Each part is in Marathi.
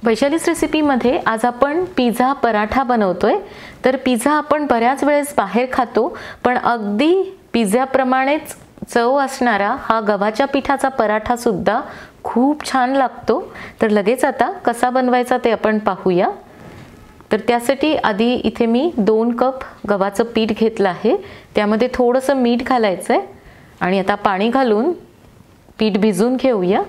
वैशाली's रेसिपीमध्ये आज आपण पिझ्झा पराठा बनवतोय। तर पिझ्झा आपण बऱ्याच वेळेस बाहेर खातो, पण अगदी पिझ्झाप्रमाणेच चव असणारा हा गव्हाच्या पिठाचा पराठा सुद्धा खूप छान लागतो। तर लगेच आता कसा बनवायचा ते आपण पाहूया। तर त्यासाठी आधी इथे मी 2 कप गव्हाचं पीठ घेतलं आहे। त्यामध्ये थोडंसं मीठ घालायचं आहे आणि आता पाणी घालून पीठ भिजवून घेऊया।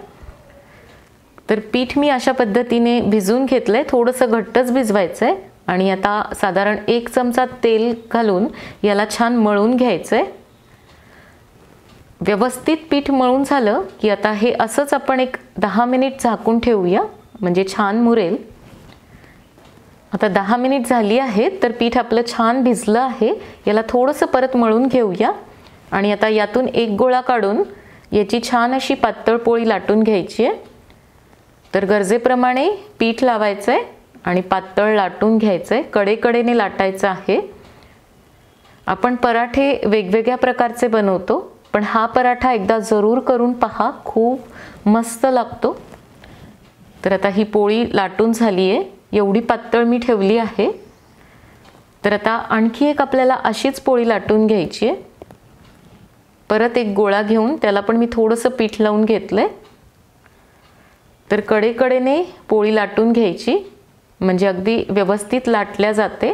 तर पीठ मी अशा पद्धतीने भिजवून घेतलंय, थोडंसं घट्टच भिजवायचं आहे आणि आता साधारण 1 चमचा तेल घालून याला छान मळून घ्यायचंय। व्यवस्थित पीठ मळून झालं की आता हे असंच आपण एक 10 मिनिट झाकून ठेवूया, म्हणजे छान मुरेल। आता 10 मिनिट झाली आहेत, तर पीठ आपलं छान भिजलं आहे। याला थोडंसं परत मळून घेऊया आणि आता यातून एक गोळा काढून याची छान अशी पातळ पोळी लाटून घ्यायची आहे। तर गरजेप्रमाणे पीठ लावायचं आहे आणि पातळ लाटून घ्यायचं आहे, कडेकडेने लाटायचं आहे। आपण पराठे वेगवेगळ्या प्रकारचे बनवतो, पण हा पराठा एकदा जरूर करून पहा, खूप मस्त लागतो। तर आता ही पोळी लाटून झाली आहे, एवढी पातळ मी ठेवली आहे। तर आता आणखी एक आपल्याला अशीच पोळी लाटून घ्यायची आहे। परत एक गोळा घेऊन त्याला पण मी थोडंसं पीठ लावून घेतलंय। तर कडेकडेने पोळी लाटून घ्यायची, म्हणजे अगदी व्यवस्थित लाटल्या जाते।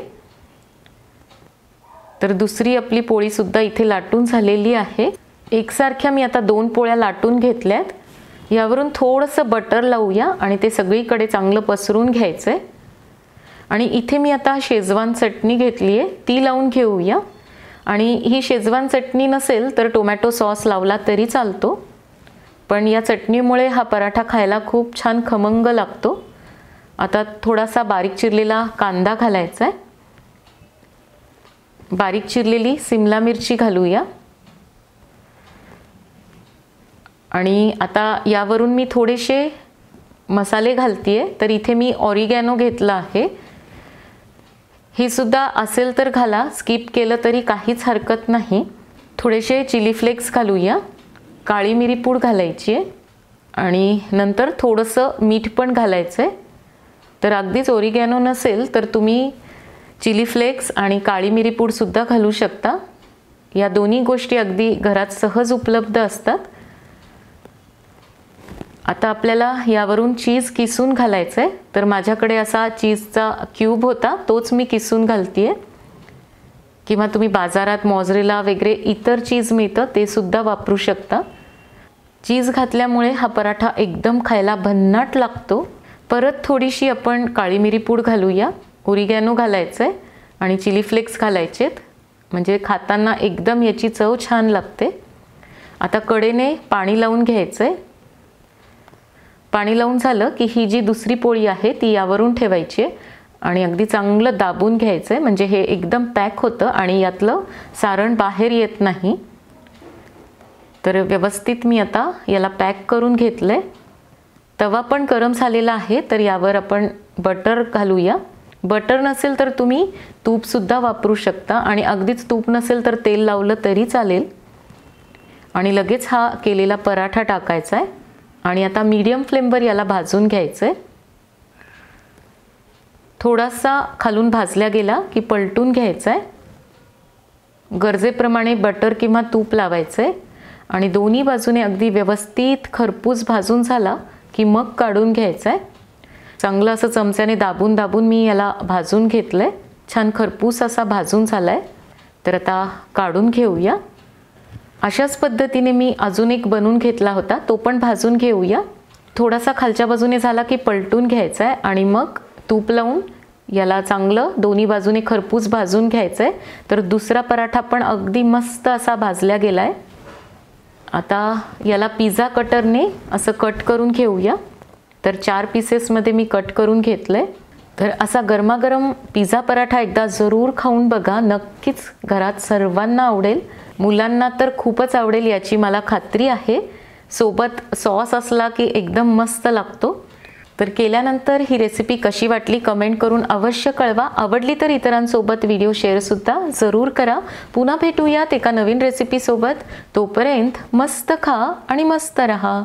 तर दुसरी आपली पोळी सुद्धा इथे लाटून झालेली आहे। एकसारख्या मी आता 2 पोळ्या लाटून घेतल्यात। यावरून थोडंसं बटर लावूया आणि ते सगळीकडे चांगलं पसरून घ्यायचंय। आणि इथे मी आता शेजवान चटणी घेतली आहे, ती लावून घेऊया। आणि ही शेजवान चटणी नसेल तर टोमॅटो सॉस लावला तरी चालतो, पण या चटणीमुळे हा पराठा खायला खूप छान खमंग लागतो। आता थोडासा बारीक चिरलेला कांदा घालायचा आहे, बारीक चिरलेली सिमला मिरची घालूया। आणि आता यावरून मी थोडेसे मसाले घालतीये। तर इथे मी ऑरिगॅनो घेतला आहे, हे सुद्धा असेल तर घाला, स्किप केलं तरी काहीच हरकत नाही। थोडेसे चिली फ्लेक्स घालूया, काळी मिरी पूड घालायची आहे आणि नंतर थोडंसं मीठ पण घालायचं आहे। तर अगदीच ऑरिगॅनो नसेल तर तुम्ही चिली फ्लेक्स आणि काळी मिरी पूड सुद्धा घालू शकता। या दोन्ही गोष्टी अगदी घरात सहज उपलब्ध असतात। आता आपल्याला यावरून चीज किसून घालायचं आहे। तर माझ्याकडे असा चीजचा क्यूब होता, तोच मी किसून घालतीये। किंवा तुम्ही बाजारात मोझरेला वगैरे इतर चीज मिळतं ते सुद्धा वापरू शकता। चीज घातल्यामुळे हा पराठा एकदम खायला भन्नाट लागतो। परत थोडीशी आपण काळी मिरी पूड घालूया, ओरिगॅनो घालायचं आहे आणि चिली फ्लेक्स घालायचेत, म्हणजे खाताना एकदम याची चव छान लागते। आता कडेने पाणी लावून घ्यायचं आहे। पाणी लावून झालं की ही जी दुसरी पोळी आहे ती यावरून ठेवायची आहे आणि अगदी चांगलं दाबून घ्यायचं आहे, म्हणजे हे एकदम पॅक होतं आणि यातलं सारण बाहेर येत नाही। तर व्यवस्थित मी आता याला पॅक करून घेतलंय। तवा पण गरम झालेला आहे, तर यावर आपण बटर घालूया। बटर नसेल तर तुम्ही तूप सुद्धा वापरू शकता आणि अगदीच तूप नसेल तर तेल लावलं तरी चालेल। आणि लगेच हा केलेला पराठा टाकायचा आहे आणि आता मीडियम फ्लेमवर याला भाजून घ्यायचं आहे। थोडासा खालून भाजल्या गेला की पलटून घ्यायचा आहे। गरजेप्रमाणे बटर किंवा तूप लावायचं आहे आणि दोन्ही बाजूने अगदी व्यवस्थित खरपूस भाजून झाला की मग काढून घ्यायचं आहे। चांगलं असं चमच्याने दाबून दाबून मी याला भाजून घेतलंय, छान खरपूस असा भाजून झालाय। तर आता काढून घेऊया। अशाच पद्धतीने मी अजून एक बनवून घेतला होता, तो पण भाजून घेऊया। थोडासा खालच्या बाजूने झाला की पलटून घ्यायचा आहे आणि मग तूप लावून याला चांगलं दोन्ही बाजूने खरपूस भाजून घ्यायचं आहे। तर दुसरा पराठा पण अगदी मस्त असा भाजला गेला आहे। आता याला पिझ्झा कटरने असं कट करून घेऊया। तर 4 पीसेसमध्ये मी कट करून घेतलंय। तर असा गरमागरम पिझ्झा पराठा एकदा जरूर खाऊन बघा, नक्कीच घरात सर्वांना आवडेल। मुलांना तर खूपच आवडेल याची मला खात्री आहे। सोबत सॉस असला की एकदम मस्त लागतो। तर केल्यानंतर ही रेसिपी कशी वाटली कमेंट करून अवश्य कळवा। आवडली तर इतरांसोबत व्हिडिओ शेअर सुद्धा जरूर करा। पुन्हा भेटूयात एका नवीन रेसिपी सोबत। तोपर्यंत मस्त खा आणि मस्त रहा।